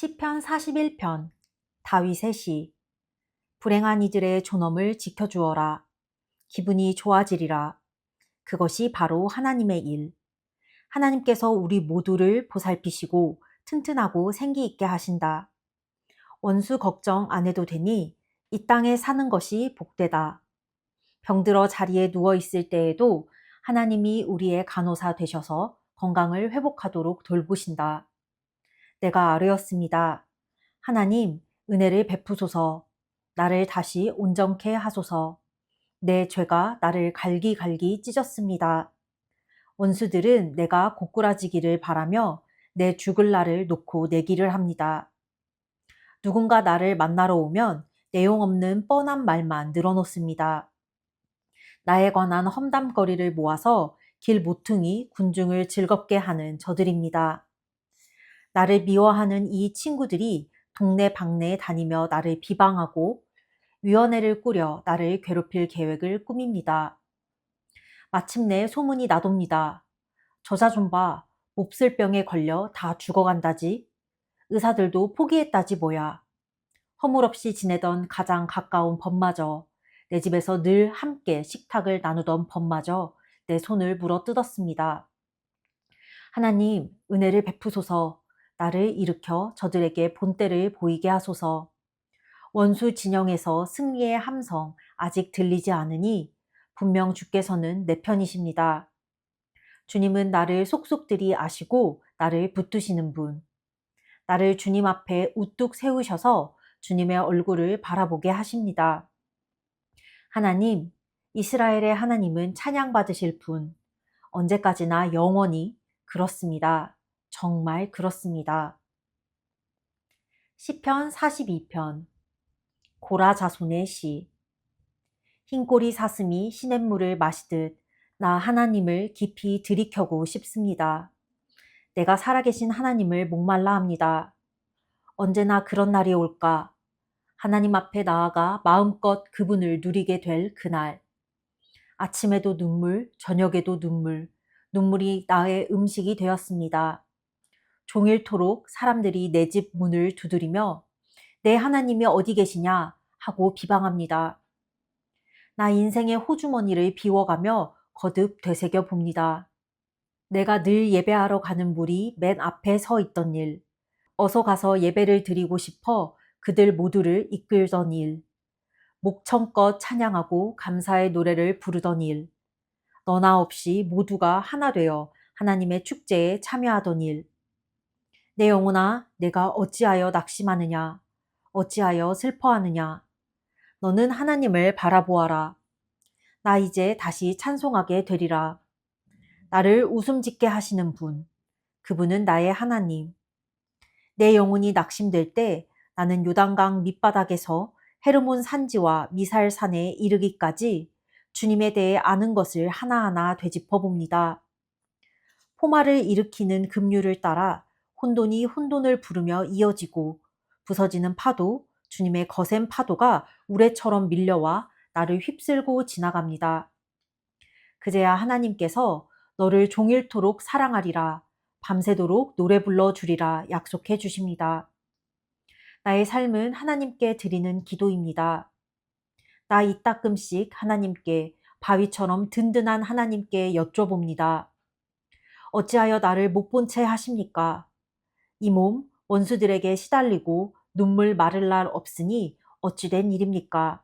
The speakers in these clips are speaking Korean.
시편 41편 다윗의 시. 불행한 이들의 존엄을 지켜주어라. 기분이 좋아지리라. 그것이 바로 하나님의 일. 하나님께서 우리 모두를 보살피시고 튼튼하고 생기 있게 하신다. 원수 걱정 안 해도 되니 이 땅에 사는 것이 복되다. 병들어 자리에 누워 있을 때에도 하나님이 우리의 간호사 되셔서 건강을 회복하도록 돌보신다. 내가 아뢰었습니다. 하나님, 은혜를 베푸소서. 나를 다시 온전케 하소서. 내 죄가 나를 갈기갈기 찢었습니다. 원수들은 내가 고꾸라지기를 바라며 내 죽을 날을 놓고 내기를 합니다. 누군가 나를 만나러 오면 내용 없는 뻔한 말만 늘어놓습니다. 나에 관한 험담거리를 모아서 길 모퉁이 군중을 즐겁게 하는 저들입니다. 나를 미워하는 이 친구들이 동네 방네에 다니며 나를 비방하고 위원회를 꾸려 나를 괴롭힐 계획을 꾸밉니다. 마침내 소문이 나돕니다. 저자 좀 봐. 몹쓸 병에 걸려 다 죽어간다지. 의사들도 포기했다지 뭐야. 허물없이 지내던 가장 가까운 법마저, 내 집에서 늘 함께 식탁을 나누던 법마저 내 손을 물어 뜯었습니다. 하나님, 은혜를 베푸소서. 나를 일으켜 저들에게 본때를 보이게 하소서. 원수 진영에서 승리의 함성 아직 들리지 않으니 분명 주께서는 내 편이십니다. 주님은 나를 속속들이 아시고 나를 붙드시는 분. 나를 주님 앞에 우뚝 세우셔서 주님의 얼굴을 바라보게 하십니다. 하나님, 이스라엘의 하나님은 찬양받으실 분. 언제까지나 영원히 그렇습니다. 정말 그렇습니다. 시편 42편 고라 자손의 시. 흰꼬리 사슴이 시냇물을 마시듯 나 하나님을 깊이 들이켜고 싶습니다. 내가 살아계신 하나님을 목말라 합니다. 언제나 그런 날이 올까? 하나님 앞에 나아가 마음껏 그분을 누리게 될 그날. 아침에도 눈물, 저녁에도 눈물, 눈물이 나의 음식이 되었습니다. 종일토록 사람들이 내 집 문을 두드리며 내 하나님이 어디 계시냐 하고 비방합니다. 나 인생의 호주머니를 비워가며 거듭 되새겨 봅니다. 내가 늘 예배하러 가는 물이 맨 앞에 서 있던 일, 어서 가서 예배를 드리고 싶어 그들 모두를 이끌던 일, 목청껏 찬양하고 감사의 노래를 부르던 일, 너나 없이 모두가 하나 되어 하나님의 축제에 참여하던 일. 내 영혼아, 내가 어찌하여 낙심하느냐? 어찌하여 슬퍼하느냐? 너는 하나님을 바라보아라. 나 이제 다시 찬송하게 되리라. 나를 웃음 짓게 하시는 분, 그분은 나의 하나님. 내 영혼이 낙심될 때 나는 요단강 밑바닥에서 헤르몬 산지와 미살 산에 이르기까지 주님에 대해 아는 것을 하나하나 되짚어 봅니다. 포마를 일으키는 급류를 따라 혼돈이 혼돈을 부르며 이어지고 부서지는 파도, 주님의 거센 파도가 우레처럼 밀려와 나를 휩쓸고 지나갑니다. 그제야 하나님께서 너를 종일토록 사랑하리라, 밤새도록 노래 불러주리라 약속해 주십니다. 나의 삶은 하나님께 드리는 기도입니다. 나 이따금씩 하나님께, 바위처럼 든든한 하나님께 여쭤봅니다. 어찌하여 나를 못 본 채 하십니까? 이 몸 원수들에게 시달리고 눈물 마를 날 없으니 어찌된 일입니까?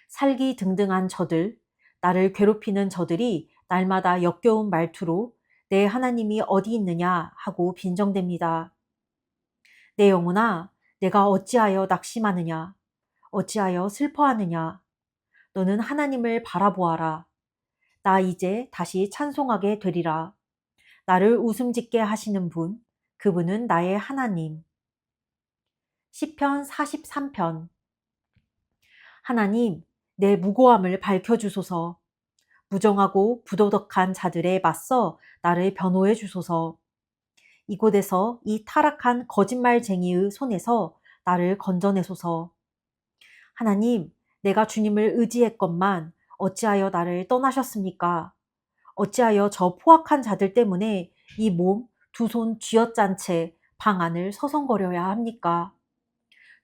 살기 등등한 저들, 나를 괴롭히는 저들이 날마다 역겨운 말투로 내 하나님이 어디 있느냐 하고 빈정댑니다. 내 영혼아, 내가 어찌하여 낙심하느냐? 어찌하여 슬퍼하느냐? 너는 하나님을 바라보아라. 나 이제 다시 찬송하게 되리라. 나를 웃음 짓게 하시는 분, 그분은 나의 하나님. 시편 43편. 하나님, 내 무고함을 밝혀주소서. 무정하고 부도덕한 자들에 맞서 나를 변호해 주소서. 이곳에서 이 타락한 거짓말쟁이의 손에서 나를 건져내소서. 하나님, 내가 주님을 의지했건만 어찌하여 나를 떠나셨습니까? 어찌하여 저 포악한 자들 때문에 이 몸 두 손 쥐어짠 채 방 안을 서성거려야 합니까?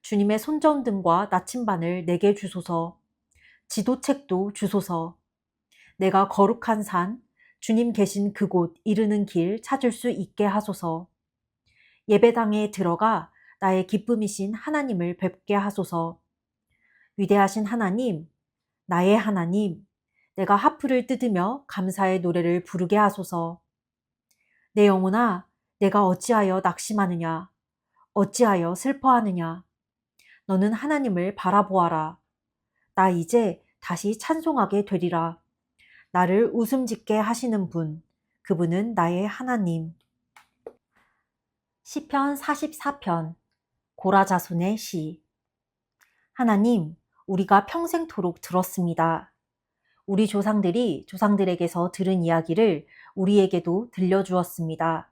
주님의 손전등과 나침반을 내게 주소서. 지도책도 주소서. 내가 거룩한 산, 주님 계신 그곳 이르는 길 찾을 수 있게 하소서. 예배당에 들어가 나의 기쁨이신 하나님을 뵙게 하소서. 위대하신 하나님, 나의 하나님, 내가 하프를 뜯으며 감사의 노래를 부르게 하소서. 내 영혼아, 내가 어찌하여 낙심하느냐? 어찌하여 슬퍼하느냐? 너는 하나님을 바라보아라. 나 이제 다시 찬송하게 되리라. 나를 웃음 짓게 하시는 분, 그분은 나의 하나님. 시편 44편, 고라자손의 시. 하나님, 우리가 평생토록 들었습니다. 우리 조상들이 조상들에게서 들은 이야기를 우리에게도 들려주었습니다.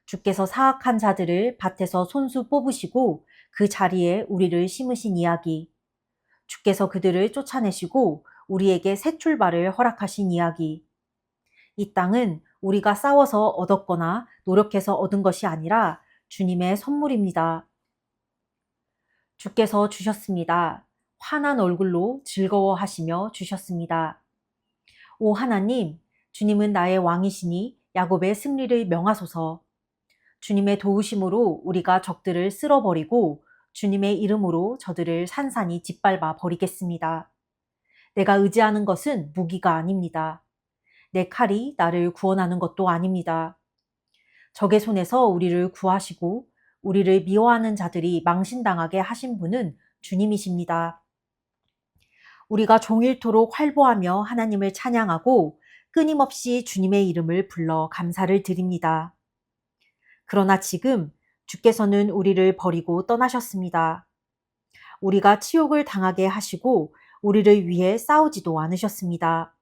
주께서 사악한 자들을 밭에서 손수 뽑으시고 그 자리에 우리를 심으신 이야기. 주께서 그들을 쫓아내시고 우리에게 새 출발을 허락하신 이야기. 이 땅은 우리가 싸워서 얻었거나 노력해서 얻은 것이 아니라 주님의 선물입니다. 주께서 주셨습니다. 환한 얼굴로 즐거워하시며 주셨습니다. 오 하나님, 주님은 나의 왕이시니 야곱의 승리를 명하소서. 주님의 도우심으로 우리가 적들을 쓸어버리고 주님의 이름으로 저들을 산산이 짓밟아 버리겠습니다. 내가 의지하는 것은 무기가 아닙니다. 내 칼이 나를 구원하는 것도 아닙니다. 적의 손에서 우리를 구하시고 우리를 미워하는 자들이 망신당하게 하신 분은 주님이십니다. 우리가 종일토록 활보하며 하나님을 찬양하고 끊임없이 주님의 이름을 불러 감사를 드립니다. 그러나 지금 주께서는 우리를 버리고 떠나셨습니다. 우리가 치욕을 당하게 하시고 우리를 위해 싸우지도 않으셨습니다.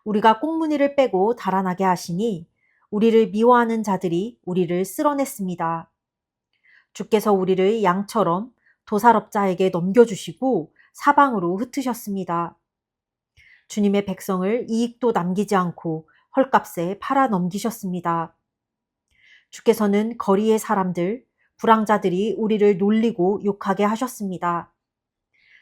우리가 꽁무니를 빼고 달아나게 하시니 우리를 미워하는 자들이 우리를 쓸어냈습니다. 주께서 우리를 양처럼 도살업자에게 넘겨주시고 사방으로 흩으셨습니다. 주님의 백성을 이익도 남기지 않고 헐값에 팔아 넘기셨습니다. 주께서는 거리의 사람들, 불황자들이 우리를 놀리고 욕하게 하셨습니다.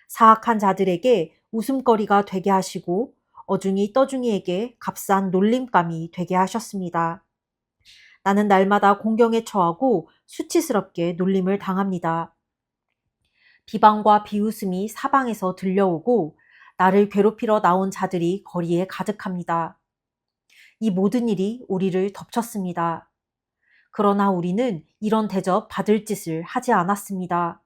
사악한 자들에게 웃음거리가 되게 하시고 어중이 떠중이에게 값싼 놀림감이 되게 하셨습니다. 나는 날마다 공경에 처하고 수치스럽게 놀림을 당합니다. 비방과 비웃음이 사방에서 들려오고 나를 괴롭히러 나온 자들이 거리에 가득합니다. 이 모든 일이 우리를 덮쳤습니다. 그러나 우리는 이런 대접 받을 짓을 하지 않았습니다.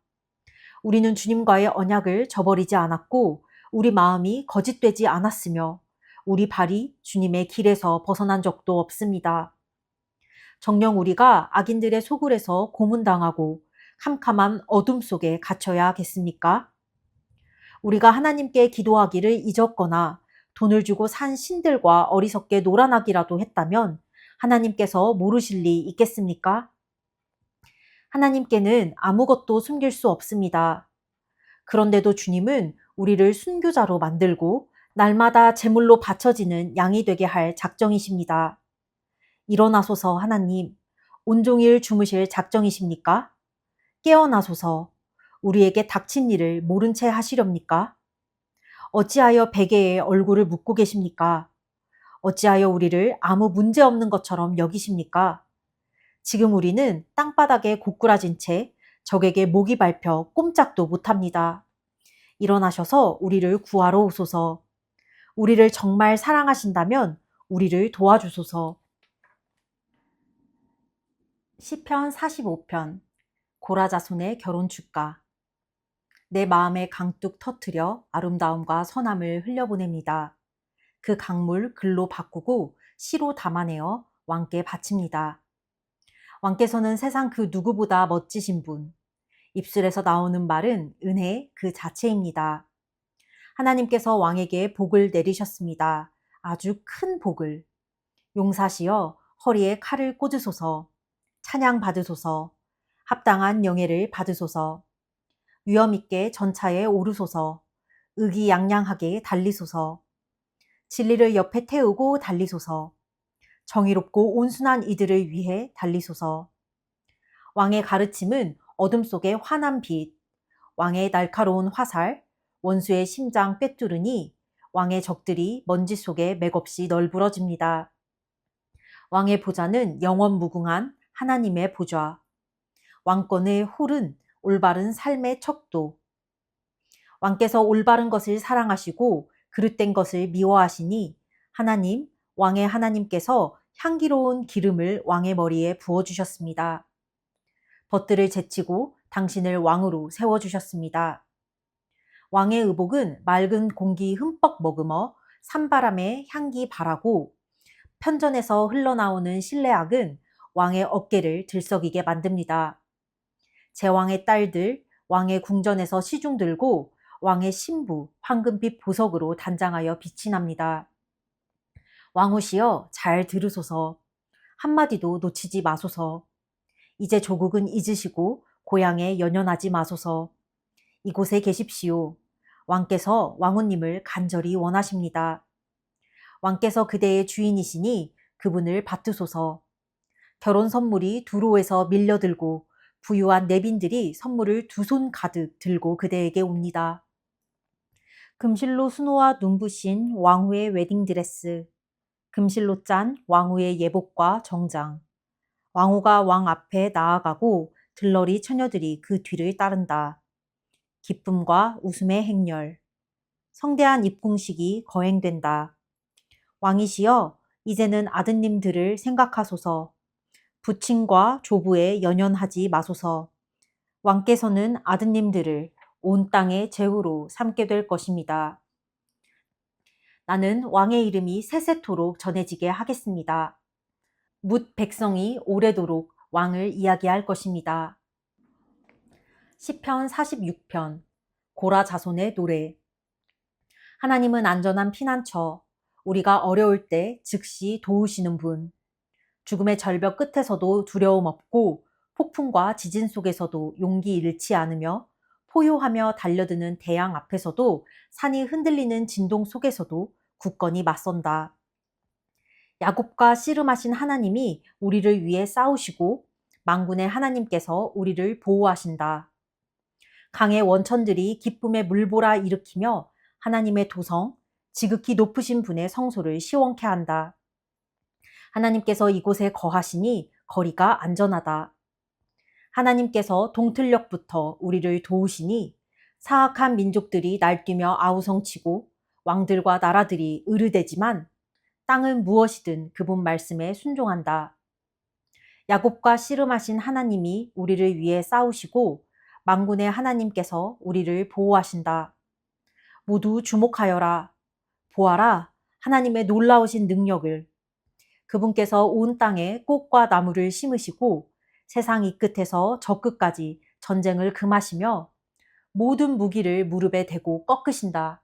우리는 주님과의 언약을 저버리지 않았고 우리 마음이 거짓되지 않았으며 우리 발이 주님의 길에서 벗어난 적도 없습니다. 정녕 우리가 악인들의 소굴에서 고문당하고 캄캄한 어둠 속에 갇혀야 하겠습니까? 우리가 하나님께 기도하기를 잊었거나 돈을 주고 산 신들과 어리석게 놀아나기라도 했다면 하나님께서 모르실 리 있겠습니까? 하나님께는 아무것도 숨길 수 없습니다. 그런데도 주님은 우리를 순교자로 만들고 날마다 제물로 바쳐지는 양이 되게 할 작정이십니다. 일어나소서 하나님, 온종일 주무실 작정이십니까? 깨어나소서 우리에게 닥친 일을 모른 채 하시렵니까? 어찌하여 베개에 얼굴을 묻고 계십니까? 어찌하여 우리를 아무 문제 없는 것처럼 여기십니까? 지금 우리는 땅바닥에 고꾸라진 채 적에게 목이 밟혀 꼼짝도 못합니다. 일어나셔서 우리를 구하러 오소서. 우리를 정말 사랑하신다면 우리를 도와주소서. 시편 45편 고라자손의 결혼 축가. 내 마음에 강둑 터뜨려 아름다움과 선함을 흘려보냅니다. 그 강물 글로 바꾸고 시로 담아내어 왕께 바칩니다. 왕께서는 세상 그 누구보다 멋지신 분. 입술에서 나오는 말은 은혜 그 자체입니다. 하나님께서 왕에게 복을 내리셨습니다. 아주 큰 복을. 용사시여 허리에 칼을 꽂으소서. 찬양 받으소서. 합당한 영예를 받으소서. 위엄있게 전차에 오르소서. 의기양양하게 달리소서. 진리를 옆에 태우고 달리소서. 정의롭고 온순한 이들을 위해 달리소서. 왕의 가르침은 어둠 속의 환한 빛, 왕의 날카로운 화살, 원수의 심장 꿰뚫으니 왕의 적들이 먼지 속에 맥없이 널브러집니다. 왕의 보좌는 영원 무궁한 하나님의 보좌, 왕권의 홀은 올바른 삶의 척도. 왕께서 올바른 것을 사랑하시고 그릇된 것을 미워하시니 하나님, 왕의 하나님께서 향기로운 기름을 왕의 머리에 부어주셨습니다. 벗들을 제치고 당신을 왕으로 세워주셨습니다. 왕의 의복은 맑은 공기 흠뻑 머금어 산바람에 향기 바라고 편전에서 흘러나오는 실내악은 왕의 어깨를 들썩이게 만듭니다. 제왕의 딸들, 왕의 궁전에서 시중 들고 왕의 신부, 황금빛 보석으로 단장하여 빛이 납니다. 왕후시여 잘 들으소서. 한마디도 놓치지 마소서. 이제 조국은 잊으시고 고향에 연연하지 마소서. 이곳에 계십시오. 왕께서 왕후님을 간절히 원하십니다. 왕께서 그대의 주인이시니 그분을 받으소서. 결혼 선물이 두로에서 밀려들고 부유한 내빈들이 선물을 두 손 가득 들고 그대에게 옵니다. 금실로 수놓아 눈부신 왕후의 웨딩드레스, 금실로 짠 왕후의 예복과 정장, 왕후가 왕 앞에 나아가고 들러리 처녀들이 그 뒤를 따른다. 기쁨과 웃음의 행렬, 성대한 입궁식이 거행된다. 왕이시여, 이제는 아드님들을 생각하소서. 부친과 조부에 연연하지 마소서. 왕께서는 아드님들을 온 땅의 제후로 삼게 될 것입니다. 나는 왕의 이름이 세세토록 전해지게 하겠습니다. 뭇 백성이 오래도록 왕을 이야기할 것입니다. 시편 46편 고라 자손의 노래. 하나님은 안전한 피난처, 우리가 어려울 때 즉시 도우시는 분. 죽음의 절벽 끝에서도 두려움 없고 폭풍과 지진 속에서도 용기 잃지 않으며 포효하며 달려드는 태양 앞에서도 산이 흔들리는 진동 속에서도 굳건히 맞선다. 야곱과 씨름하신 하나님이 우리를 위해 싸우시고 만군의 하나님께서 우리를 보호하신다. 강의 원천들이 기쁨의 물보라 일으키며 하나님의 도성, 지극히 높으신 분의 성소를 시원케 한다. 하나님께서 이곳에 거하시니 거리가 안전하다. 하나님께서 동틀녘부터 우리를 도우시니 사악한 민족들이 날뛰며 아우성치고 왕들과 나라들이 으르대지만 땅은 무엇이든 그분 말씀에 순종한다. 야곱과 씨름하신 하나님이 우리를 위해 싸우시고 만군의 하나님께서 우리를 보호하신다. 모두 주목하여라. 보아라. 하나님의 놀라우신 능력을. 그분께서 온 땅에 꽃과 나무를 심으시고 세상 이 끝에서 저 끝까지 전쟁을 금하시며 모든 무기를 무릎에 대고 꺾으신다.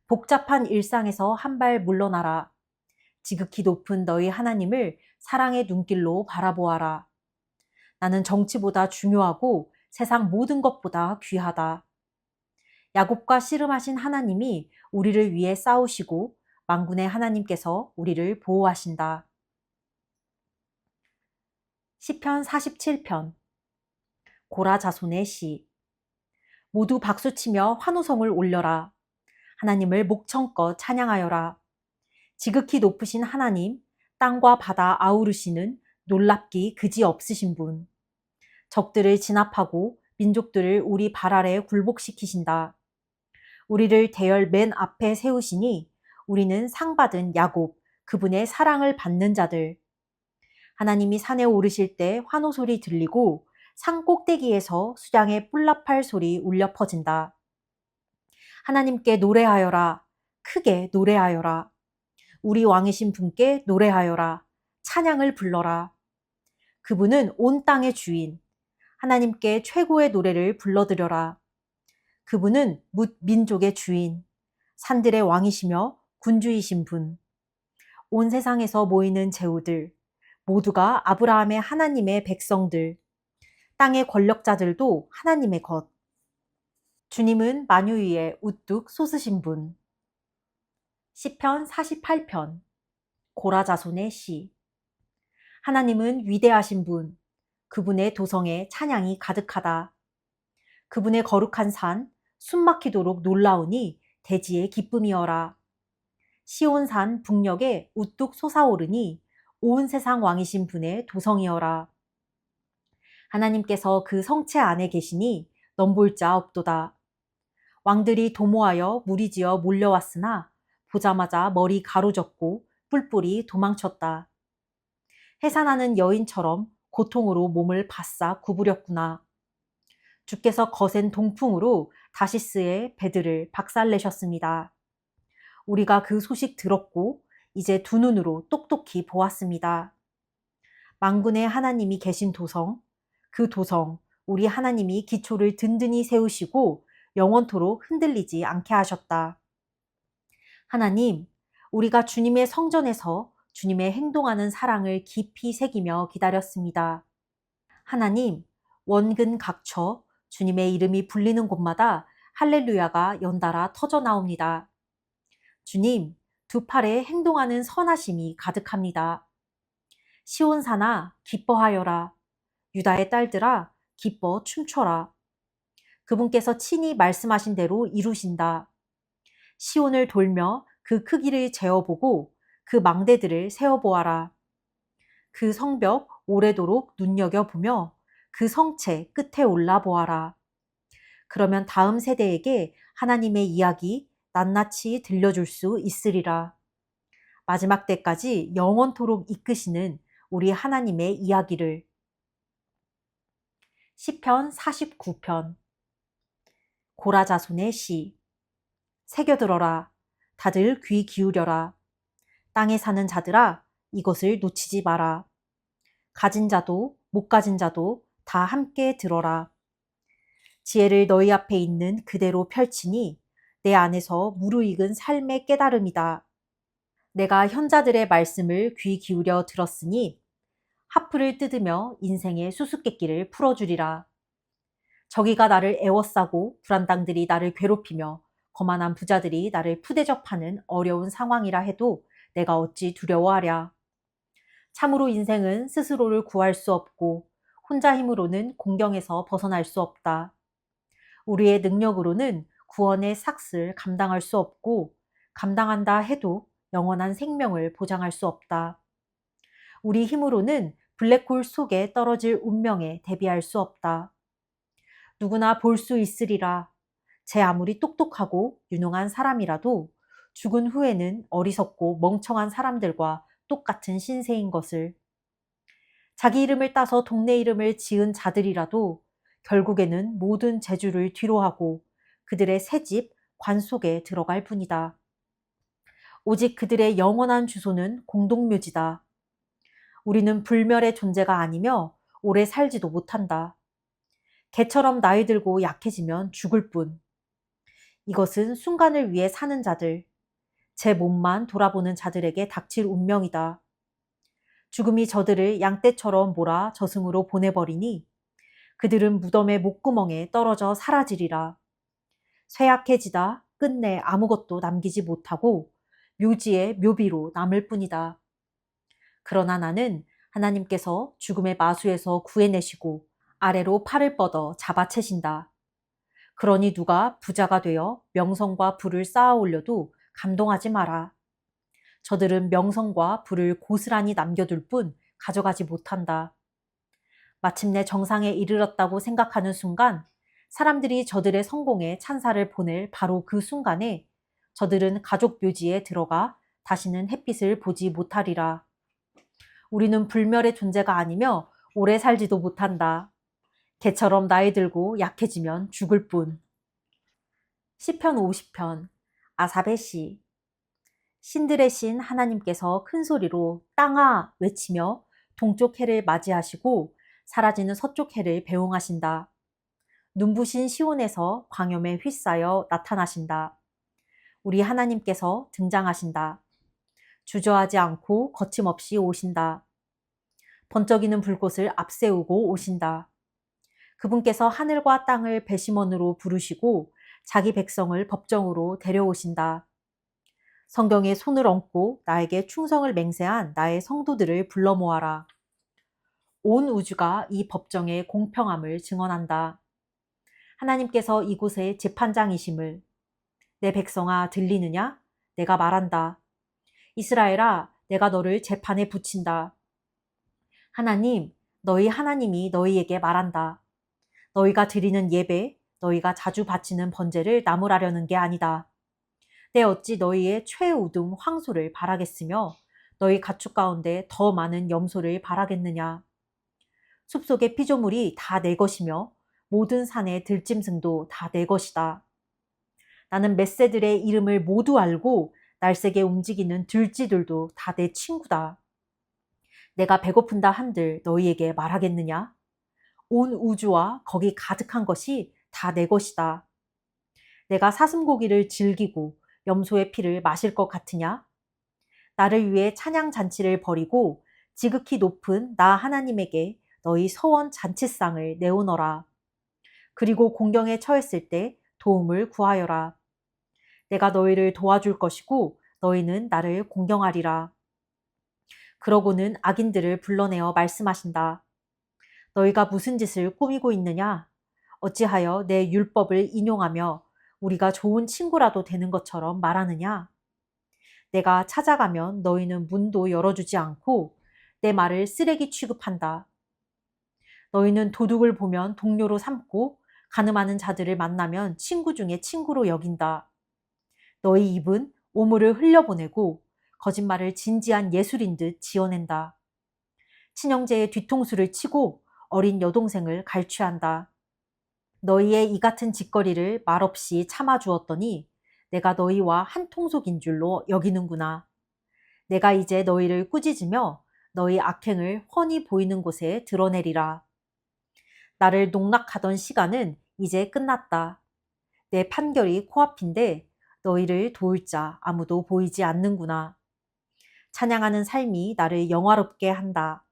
복잡한 일상에서 한 발 물러나라. 지극히 높은 너희 하나님을 사랑의 눈길로 바라보아라. 나는 정치보다 중요하고 세상 모든 것보다 귀하다. 야곱과 씨름하신 하나님이 우리를 위해 싸우시고 만군의 하나님께서 우리를 보호하신다. 시편 47편 고라 자손의 시. 모두 박수치며 환호성을 올려라. 하나님을 목청껏 찬양하여라. 지극히 높으신 하나님, 땅과 바다 아우르시는 놀랍기 그지없으신 분. 적들을 진압하고 민족들을 우리 발 아래 굴복시키신다. 우리를 대열 맨 앞에 세우시니 우리는 상받은 야곱, 그분의 사랑을 받는 자들. 하나님이 산에 오르실 때 환호 소리 들리고 산 꼭대기에서 수장의 뿔나팔 소리 울려 퍼진다. 하나님께 노래하여라. 크게 노래하여라. 우리 왕이신 분께 노래하여라. 찬양을 불러라. 그분은 온 땅의 주인. 하나님께 최고의 노래를 불러드려라. 그분은 뭇 민족의 주인. 산들의 왕이시며 군주이신 분. 온 세상에서 모이는 제후들. 모두가 아브라함의 하나님의 백성들. 땅의 권력자들도 하나님의 것. 주님은 만유 위에 우뚝 솟으신 분. 시편 48편 고라 자손의 시. 하나님은 위대하신 분, 그분의 도성에 찬양이 가득하다. 그분의 거룩한 산, 숨막히도록 놀라우니 대지의 기쁨이여라. 시온산 북녘에 우뚝 솟아오르니 온 세상 왕이신 분의 도성이여라. 하나님께서 그 성체 안에 계시니 넘볼 자 없도다. 왕들이 도모하여 무리지어 몰려왔으나 보자마자 머리 가로젓고 뿔뿔이 도망쳤다. 해산하는 여인처럼 고통으로 몸을 바싹 구부렸구나. 주께서 거센 동풍으로 다시스의 배들을 박살내셨습니다. 우리가 그 소식 들었고 이제 두 눈으로 똑똑히 보았습니다. 만군의 하나님이 계신 도성, 그 도성, 우리 하나님이 기초를 든든히 세우시고 영원토록 흔들리지 않게 하셨다. 하나님, 우리가 주님의 성전에서 주님의 행동하는 사랑을 깊이 새기며 기다렸습니다. 하나님, 원근 각처 주님의 이름이 불리는 곳마다 할렐루야가 연달아 터져 나옵니다. 주님, 두 팔에 행동하는 선하심이 가득합니다. 시온산아, 기뻐하여라. 유다의 딸들아, 기뻐 춤춰라. 그분께서 친히 말씀하신 대로 이루신다. 시온을 돌며 그 크기를 재어보고 그 망대들을 세어보아라. 그 성벽 오래도록 눈여겨보며 그 성체 끝에 올라보아라. 그러면 다음 세대에게 하나님의 이야기 낱낱이 들려줄 수 있으리라. 마지막 때까지 영원토록 이끄시는 우리 하나님의 이야기를. 시편 49편. 고라 자손의 시. 새겨들어라. 다들 귀 기울여라. 땅에 사는 자들아, 이것을 놓치지 마라. 가진 자도 못 가진 자도 다 함께 들어라. 지혜를 너희 앞에 있는 그대로 펼치니 내 안에서 무르익은 삶의 깨달음이다. 내가 현자들의 말씀을 귀 기울여 들었으니 하프를 뜯으며 인생의 수수께끼를 풀어주리라. 저기가 나를 애워싸고 불안당들이 나를 괴롭히며 거만한 부자들이 나를 푸대접하는 어려운 상황이라 해도 내가 어찌 두려워하랴. 참으로 인생은 스스로를 구할 수 없고 혼자 힘으로는 공경에서 벗어날 수 없다. 우리의 능력으로는 구원의 삭슬 감당할 수 없고 감당한다 해도 영원한 생명을 보장할 수 없다. 우리 힘으로는 블랙홀 속에 떨어질 운명에 대비할 수 없다. 누구나 볼 수 있으리라. 제 아무리 똑똑하고 유능한 사람이라도 죽은 후에는 어리석고 멍청한 사람들과 똑같은 신세인 것을. 자기 이름을 따서 동네 이름을 지은 자들이라도 결국에는 모든 재주를 뒤로하고 그들의 새집 관 속에 들어갈 뿐이다. 오직 그들의 영원한 주소는 공동묘지다. 우리는 불멸의 존재가 아니며 오래 살지도 못한다. 개처럼 나이 들고 약해지면 죽을 뿐. 이것은 순간을 위해 사는 자들, 제 몸만 돌아보는 자들에게 닥칠 운명이다. 죽음이 저들을 양떼처럼 몰아 저승으로 보내버리니 그들은 무덤의 목구멍에 떨어져 사라지리라. 쇠약해지다 끝내 아무것도 남기지 못하고 묘지의 묘비로 남을 뿐이다. 그러나 나는 하나님께서 죽음의 마수에서 구해내시고 아래로 팔을 뻗어 잡아채신다. 그러니 누가 부자가 되어 명성과 부를 쌓아 올려도 감동하지 마라. 저들은 명성과 부를 고스란히 남겨둘 뿐 가져가지 못한다. 마침내 정상에 이르렀다고 생각하는 순간 사람들이 저들의 성공에 찬사를 보낼 바로 그 순간에 저들은 가족 묘지에 들어가 다시는 햇빛을 보지 못하리라. 우리는 불멸의 존재가 아니며 오래 살지도 못한다. 개처럼 나이 들고 약해지면 죽을 뿐. 시편 50편. 아삽의 시. 신들의 신 하나님께서 큰 소리로 땅아 외치며 동쪽 해를 맞이하시고 사라지는 서쪽 해를 배웅하신다. 눈부신 시온에서 광염에 휩싸여 나타나신다. 우리 하나님께서 등장하신다. 주저하지 않고 거침없이 오신다. 번쩍이는 불꽃을 앞세우고 오신다. 그분께서 하늘과 땅을 배심원으로 부르시고 자기 백성을 법정으로 데려오신다. 성경에 손을 얹고 나에게 충성을 맹세한 나의 성도들을 불러 모아라. 온 우주가 이 법정의 공평함을 증언한다. 하나님께서 이곳의 재판장이심을. 내 백성아 들리느냐? 내가 말한다. 이스라엘아, 내가 너를 재판에 붙인다. 하나님, 너희 하나님이 너희에게 말한다. 너희가 드리는 예배, 너희가 자주 바치는 번제를 나무라려는 게 아니다. 내 어찌 너희의 최우등 황소를 바라겠으며 너희 가축 가운데 더 많은 염소를 바라겠느냐. 숲속의 피조물이 다 내 것이며 모든 산의 들짐승도 다 내 것이다. 나는 멧새들의 이름을 모두 알고 날쌔게 움직이는 들쥐들도 다 내 친구다. 내가 배고픈다 한들 너희에게 말하겠느냐? 온 우주와 거기 가득한 것이 다 내 것이다. 내가 사슴고기를 즐기고 염소의 피를 마실 것 같으냐? 나를 위해 찬양 잔치를 벌이고 지극히 높은 나 하나님에게 너희 서원 잔치상을 내오너라. 그리고 공경에 처했을 때 도움을 구하여라. 내가 너희를 도와줄 것이고 너희는 나를 공경하리라. 그러고는 악인들을 불러내어 말씀하신다. 너희가 무슨 짓을 꾸미고 있느냐? 어찌하여 내 율법을 인용하며 우리가 좋은 친구라도 되는 것처럼 말하느냐? 내가 찾아가면 너희는 문도 열어주지 않고 내 말을 쓰레기 취급한다. 너희는 도둑을 보면 동료로 삼고 가늠하는 자들을 만나면 친구 중에 친구로 여긴다. 너희 입은 오물을 흘려보내고 거짓말을 진지한 예술인 듯 지어낸다. 친형제의 뒤통수를 치고 어린 여동생을 갈취한다. 너희의 이 같은 짓거리를 말없이 참아주었더니 내가 너희와 한 통속인 줄로 여기는구나. 내가 이제 너희를 꾸짖으며 너희 악행을 훤히 보이는 곳에 드러내리라. 나를 농락하던 시간은 이제 끝났다. 내 판결이 코앞인데 너희를 도울 자 아무도 보이지 않는구나. 찬양하는 삶이 나를 영화롭게 한다.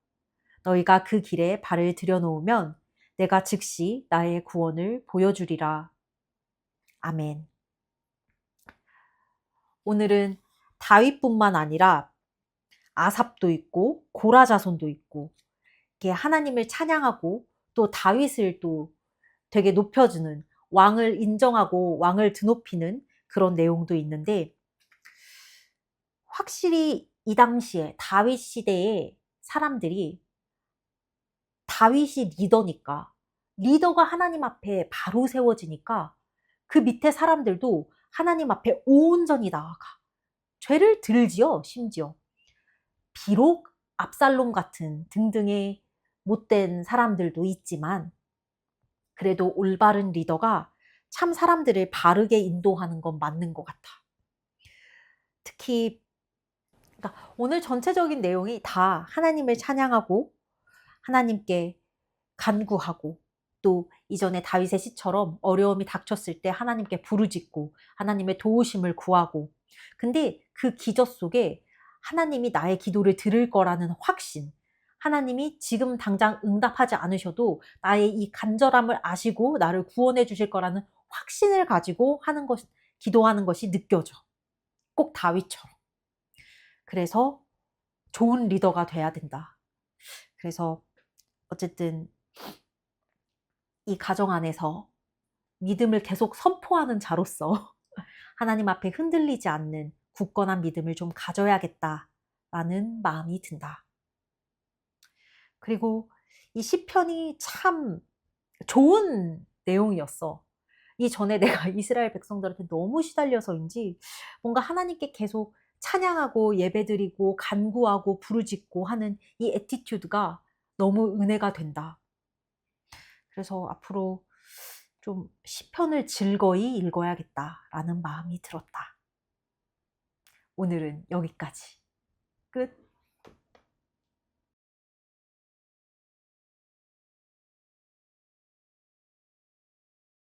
너희가 그 길에 발을 들여놓으면 내가 즉시 나의 구원을 보여주리라. 아멘. 오늘은 다윗뿐만 아니라 아삽도 있고 고라 자손도 있고 이렇게 하나님을 찬양하고 또 다윗을 또 되게 높여주는 왕을 인정하고 왕을 드높이는 그런 내용도 있는데 확실히 이 당시에 다윗 시대의 사람들이 다윗이 리더니까 리더가 하나님 앞에 바로 세워지니까 그 밑에 사람들도 하나님 앞에 온전히 나아가 죄를 들지요. 심지어 비록 압살롬 같은 등등의 못된 사람들도 있지만 그래도 올바른 리더가 참 사람들을 바르게 인도하는 건 맞는 것 같아. 특히 그러니까 오늘 전체적인 내용이 다 하나님을 찬양하고 하나님께 간구하고 또 이전에 다윗의 시처럼 어려움이 닥쳤을 때 하나님께 부르짖고 하나님의 도우심을 구하고 근데 그 기저 속에 하나님이 나의 기도를 들을 거라는 확신 하나님이 지금 당장 응답하지 않으셔도 나의 이 간절함을 아시고 나를 구원해 주실 거라는 확신을 가지고 하는 것, 기도하는 것이 느껴져. 꼭 다윗처럼. 그래서 좋은 리더가 돼야 된다. 그래서 어쨌든 이 가정 안에서 믿음을 계속 선포하는 자로서 하나님 앞에 흔들리지 않는 굳건한 믿음을 좀 가져야겠다라는 마음이 든다. 그리고 이 시편이 참 좋은 내용이었어. 이전에 내가 이스라엘 백성들한테 너무 시달려서인지 뭔가 하나님께 계속 찬양하고 예배드리고 간구하고 부르짖고 하는 이 애티튜드가 너무 은혜가 된다. 그래서 앞으로 좀 시편을 즐거이 읽어야겠다라는 마음이 들었다. 오늘은 여기까지. 끝.